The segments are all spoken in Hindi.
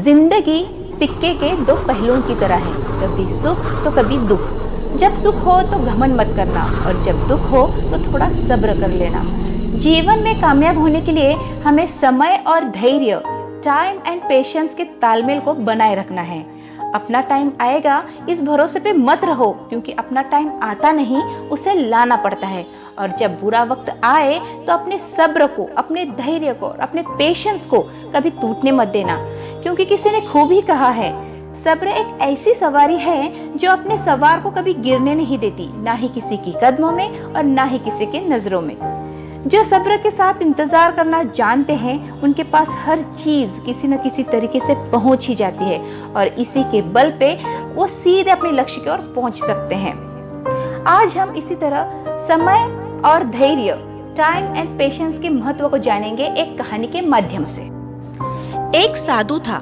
जिंदगी सिक्के के दो पहलुओं की तरह है, कभी सुख तो कभी दुख। जब सुख हो तो घमंड मत करना और जब दुख हो तो थोड़ा सब्र कर लेना। जीवन में कामयाब होने के लिए हमें समय और धैर्य, टाइम एंड पेशेंस के तालमेल को बनाए रखना है। अपना टाइम आएगा इस भरोसे पे मत रहो, क्योंकि अपना टाइम आता नहीं, उसे लाना पड़ता है। और जब बुरा वक्त आए तो अपने सब्र को, अपने धैर्य को और अपने पेशेंस को कभी टूटने मत देना, क्योंकि किसी ने खूब ही कहा है, सब्र एक ऐसी सवारी है जो अपने सवार को कभी गिरने नहीं देती, ना ही किसी की कदमों में और ना ही किसी के नजरों में। जो सब्र के साथ इंतजार करना जानते हैं, उनके पास हर चीज किसी न किसी तरीके से पहुंच ही जाती है और इसी के बल पे वो सीधे अपने लक्ष्य की ओर पहुंच सकते हैं। आज हम इसी तरह समय और धैर्य, टाइम एंड पेशेंस के महत्व को जानेंगे एक कहानी के माध्यम से। एक साधु था।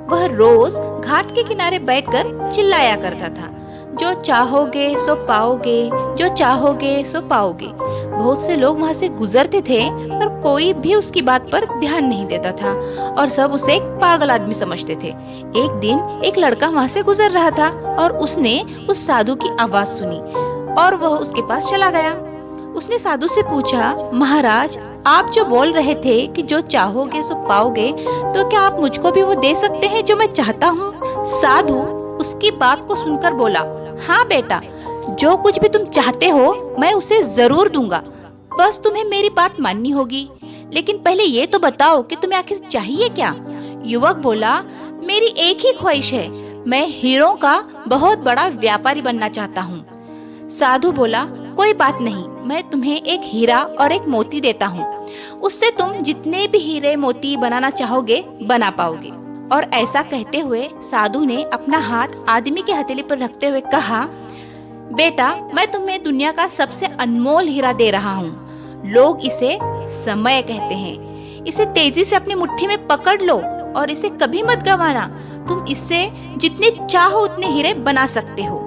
वह रोज घाट के किनारे बैठकर चिल्लाया करता था, जो चाहोगे सो पाओगे, जो चाहोगे सो पाओगे। बहुत से लोग वहाँ से गुजरते थे, पर कोई भी उसकी बात पर ध्यान नहीं देता था और सब उसे एक पागल आदमी समझते थे। एक दिन एक लड़का वहाँ से गुजर रहा था और उसने उस साधु की आवाज सुनी और वह उसके पास चला गया। उसने साधु से पूछा, महाराज, आप जो बोल रहे थे कि जो चाहोगे सो पाओगे, तो क्या आप मुझको भी वो दे सकते हैं जो मैं चाहता हूँ? साधु उसकी बात को सुनकर बोला, हाँ बेटा, जो कुछ भी तुम चाहते हो मैं उसे जरूर दूंगा, बस तुम्हें मेरी बात माननी होगी। लेकिन पहले ये तो बताओ कि तुम्हें आखिर चाहिए क्या? युवक बोला, मेरी एक ही ख्वाहिश है, मैं हीरों का बहुत बड़ा व्यापारी बनना चाहता हूँ। साधु बोला, कोई बात नहीं, मैं तुम्हें एक हीरा और एक मोती देता हूँ, उससे तुम जितने भी हीरे मोती बनाना चाहोगे बना पाओगे। और ऐसा कहते हुए साधु ने अपना हाथ आदमी के हथेली पर रखते हुए कहा, बेटा, मैं तुम्हें दुनिया का सबसे अनमोल हीरा दे रहा हूँ। लोग इसे समय कहते हैं। इसे तेजी से अपनी मुट्ठी में पकड़ लो और इसे कभी मत गंवाना। तुम इससे जितने चाहो उतने हीरे बना सकते हो।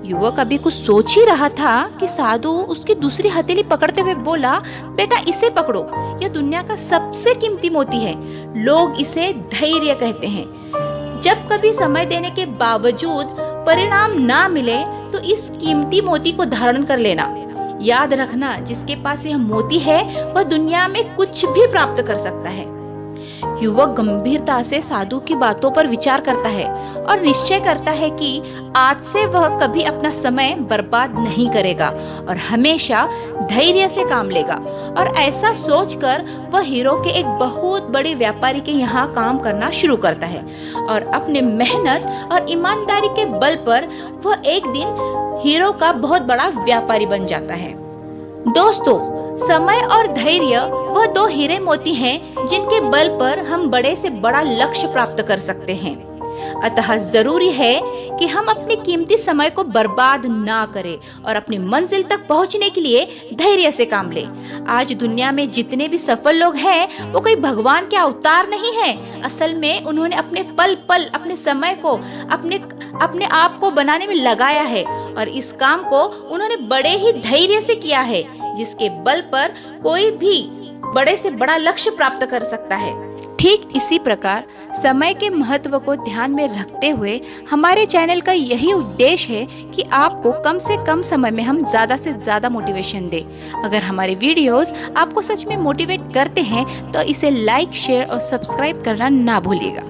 युवक अभी कुछ सोच ही रहा था कि साधु उसकी दूसरी हथेली पकड़ते हुए बोला, बेटा, इसे पकड़ो, यह दुनिया का सबसे कीमती मोती है। लोग इसे धैर्य कहते हैं। जब कभी समय देने के बावजूद परिणाम ना मिले तो इस कीमती मोती को धारण कर लेना। याद रखना, जिसके पास यह मोती है वह दुनिया में कुछ भी प्राप्त कर सकता है। युवक गंभीरता से साधु की बातों पर विचार करता है और निश्चय करता है कि आज से वह कभी अपना समय बर्बाद नहीं करेगा और हमेशा धैर्य से काम लेगा। और ऐसा सोचकर वह हीरो के एक बहुत बड़े व्यापारी के यहाँ काम करना शुरू करता है और अपने मेहनत और ईमानदारी के बल पर वह एक दिन हीरो का बहुत बड़ा व्यापारी बन जाता है। दोस्तों, समय और धैर्य वह दो हीरे मोती हैं जिनके बल पर हम बड़े से बड़ा लक्ष्य प्राप्त कर सकते हैं। अतः जरूरी है कि हम अपने कीमती समय को बर्बाद ना करें और अपनी मंजिल तक पहुंचने के लिए धैर्य से काम लें। आज दुनिया में जितने भी सफल लोग हैं वो कोई भगवान के अवतार नहीं है। असल में उन्होंने अपने पल पल, अपने समय को, अपने आप को बनाने में लगाया है और इस काम को उन्होंने बड़े ही धैर्य से किया है, जिसके बल पर कोई भी बड़े से बड़ा लक्ष्य प्राप्त कर सकता है। ठीक इसी प्रकार समय के महत्व को ध्यान में रखते हुए हमारे चैनल का यही उद्देश्य है कि आपको कम से कम समय में हम ज्यादा से ज्यादा मोटिवेशन दें। अगर हमारे वीडियोस आपको सच में मोटिवेट करते हैं तो इसे लाइक, शेयर और सब्सक्राइब करना ना भूलिएगा।